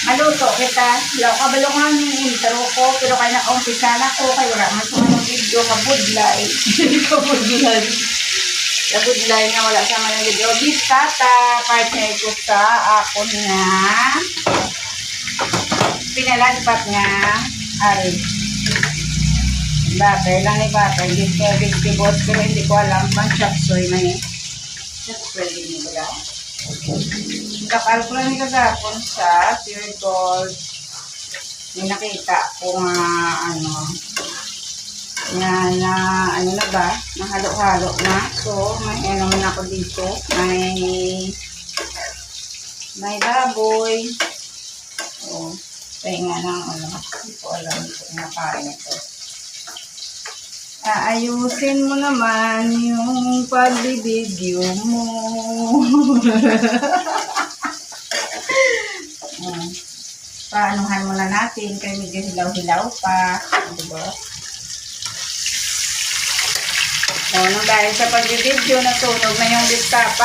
Maluto kita. Law kabalo nga yung intro ko, pero kaya nakaumpisa na ko, kaya wala man sa video, kabudlay. Kabudlay. Kabudlay nga wala sa mga video. Beef kata, partner ko sa ako nga. Pinaladpat nga. Ay. Butter lang ni butter. Vegetables, pero hindi ko alam. Pang chop suey man eh. Chop suey din nila. Kapal ko lang nito gapon sa Pure Gold. May nakita ko nga ano na ba? Nahalo-halo na. So, may ano naman ako dito. May baboy. So, kaya nga lang hindi ko alam kung nakain ito. Aayusin mo naman yung pagbibideo mo. Paanuhan muna natin kaya medyo hilaw-hilaw pa. Diba? So, nung dahil sa pagbibideo, natunog na yung bistapa.